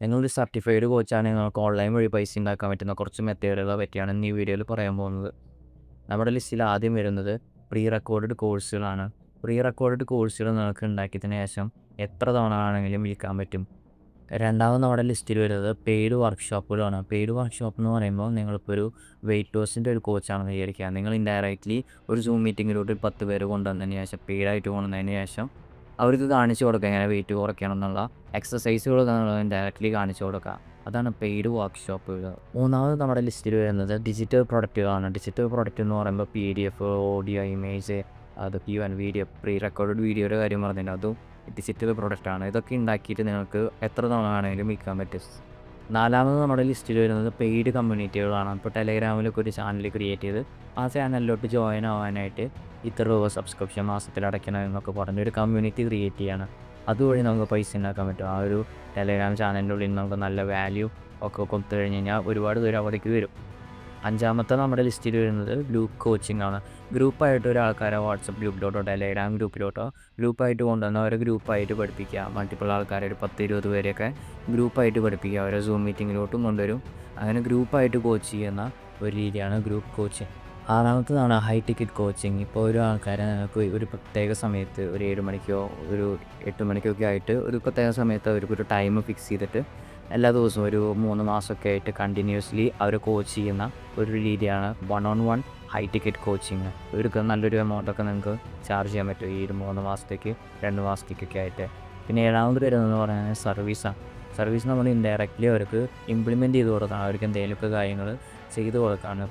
നിങ്ങളൊരു സർട്ടിഫൈഡ് കോച്ചാണ് നിങ്ങൾക്ക് ഓൺലൈൻ വഴി പൈസ ഉണ്ടാക്കാൻ പറ്റുന്ന കുറച്ച് മെത്തേഡുകളെ പറ്റിയാണ് ഇന്ന് ഈ വീഡിയോയിൽ പറയാൻ പോകുന്നത്. നമ്മുടെ ലിസ്റ്റിൽ ആദ്യം വരുന്നത് പ്രീ റെക്കോർഡഡ് കോഴ്സുകളാണ്. പ്രീ റെക്കോർഡഡ് കോഴ്സുകൾ നിങ്ങൾക്ക് ഉണ്ടാക്കിയതിന് ശേഷം എത്ര തവണ ആണെങ്കിലും വിൽക്കാൻ പറ്റും. രണ്ടാമത് നമ്മുടെ ലിസ്റ്റിൽ വരുന്നത് പെയ്ഡ് വർക്ക്ഷോപ്പുകളാണ്. പെയ്ഡ് വർക്ക്ഷോപ്പ് എന്ന് പറയുമ്പോൾ നിങ്ങളിപ്പോൾ ഒരു വെയിറ്റ് ലോസിൻ്റെ ഒരു കോച്ചാണെന്ന് വിചാരിക്കുക. നിങ്ങൾ ഇൻഡയറക്റ്റ്ലി ഒരു സൂം മീറ്റിങ്ങിലോട്ട് 10 പേര് കൊണ്ടുവന്നതിന് ശേഷം പെയ്ഡായിട്ട് കൊണ്ടുവന്നതിന് ശേഷം അവർക്ക് കാണിച്ചു കൊടുക്കുക എങ്ങനെ വെയിറ്റ് കുറയ്ക്കണം എന്നുള്ള എക്സസൈസുകൾ ഡയറക്റ്റ്ലി കാണിച്ചു കൊടുക്കുക. അതാണ് പെയ്ഡ് വർക്ക്ഷോപ്പുകൾ. മൂന്നാമത് നമ്മുടെ ലിസ്റ്റിൽ വരുന്നത് ഡിജിറ്റൽ പ്രൊഡക്റ്റുകളാണ്. ഡിജിറ്റൽ പ്രൊഡക്റ്റ് എന്ന് പറയുമ്പോൾ PDF, ഓഡിയോ, ഇമേജ്, അത് വീഡിയോ, പ്രീ റെക്കോർഡഡ് വീഡിയോയുടെ കാര്യം പറഞ്ഞിട്ടുണ്ട്, അതും ഡിജിറ്റൽ പ്രൊഡക്റ്റാണ്. ഇതൊക്കെ ഉണ്ടാക്കിയിട്ട് നിങ്ങൾക്ക് എത്ര തവണ ആണെങ്കിലും വിൽക്കാൻ പറ്റും. നാലാമത് നമ്മുടെ ലിസ്റ്റിൽ വരുന്നത് പെയ്ഡ് കമ്മ്യൂണിറ്റികളാണ്. ഇപ്പോൾ ടെലഗ്രാമിലൊക്കെ ഒരു ചാനൽ ക്രിയേറ്റ് ചെയ്ത് ആ ചാനലിലോട്ട് ജോയിൻ ആവാനായിട്ട് ഇത്ര രൂപ സബ്സ്ക്രിപ്ഷൻ മാസത്തിൽ അടയ്ക്കണം എന്നൊക്കെ പറഞ്ഞൊരു കമ്മ്യൂണിറ്റി ക്രിയേറ്റ് ചെയ്യാണ്. അതുവഴി നമുക്ക് പൈസ ഉണ്ടാക്കാൻ പറ്റും. ആ ഒരു ടെലഗ്രാം ചാനലിൻ്റെ ഉള്ളിൽ നമുക്ക് നല്ല വാല്യൂ ഒക്കെ കൊടുത്തു കഴിഞ്ഞ് കഴിഞ്ഞാൽ ഒരുപാട് പേര് അവിടേക്ക് വരും. അഞ്ചാമത്തെ നമ്മുടെ ലിസ്റ്റിൽ വരുന്നത് ഗ്രൂപ്പ് കോച്ചിങ് ആണ്. ഗ്രൂപ്പായിട്ട് ഒരാൾക്കാരെ വാട്സപ്പ് ഗ്രൂപ്പിലോട്ടോ ടെലഗ്രാം ഗ്രൂപ്പിലോട്ടോ ഗ്രൂപ്പായിട്ട് കൊണ്ടുവന്ന് അവരെ ഗ്രൂപ്പായിട്ട് പഠിപ്പിക്കുക. മൾട്ടിപ്പിൾ ആൾക്കാരെ ഒരു 10-20 പേരെയൊക്കെ ഗ്രൂപ്പായിട്ട് പഠിപ്പിക്കുക. അവരെ സൂം മീറ്റിങ്ങിലോട്ടും കൊണ്ടുവരും. അങ്ങനെ ഗ്രൂപ്പായിട്ട് കോച്ച് ചെയ്യുന്ന ഒരു രീതിയാണ് ഗ്രൂപ്പ് കോച്ചിങ്. ആറാമത്തതാണ് ഹൈ ടിക്കറ്റ് കോച്ചിങ്. ഇപ്പോൾ ഒരു ആൾക്കാരെ നിങ്ങൾക്ക് ഒരു പ്രത്യേക സമയത്ത് ഒരു 7 മണിക്കോ ഒരു 8 മണിക്കൊക്കെ ആയിട്ട് ഒരു പ്രത്യേക സമയത്ത് അവർക്കൊരു ടൈം ഫിക്സ് ചെയ്തിട്ട് എല്ലാ ദിവസവും ഒരു 3 മാസമൊക്കെ ആയിട്ട് കണ്ടിന്യൂസ്ലി അവർ കോച്ച് ചെയ്യുന്ന ഒരു രീതിയാണ് 1-on-1 ഹൈ ടിക്കറ്റ് കോച്ചിങ്. ഇവർക്ക് നല്ലൊരു എമൗണ്ടൊക്കെ നിങ്ങൾക്ക് ചാർജ് ചെയ്യാൻ പറ്റും ഈ 3 മാസത്തേക്ക് 2 മാസത്തേക്കൊക്കെ ആയിട്ട്. പിന്നെ ഏഴാമത് വരുന്നതെന്ന് പറയുന്നത് സർവീസാണ്. സർവീസ് നമ്മൾ ഇൻഡയറക്റ്റ്ലി അവർക്ക് ഇംപ്ലിമെൻറ്റ് ചെയ്ത് കൊടുക്കണം. അവർക്ക് എന്തെങ്കിലുമൊക്കെ കാര്യങ്ങൾ ചെയ്ത് കൊടുക്കുകയാണ്.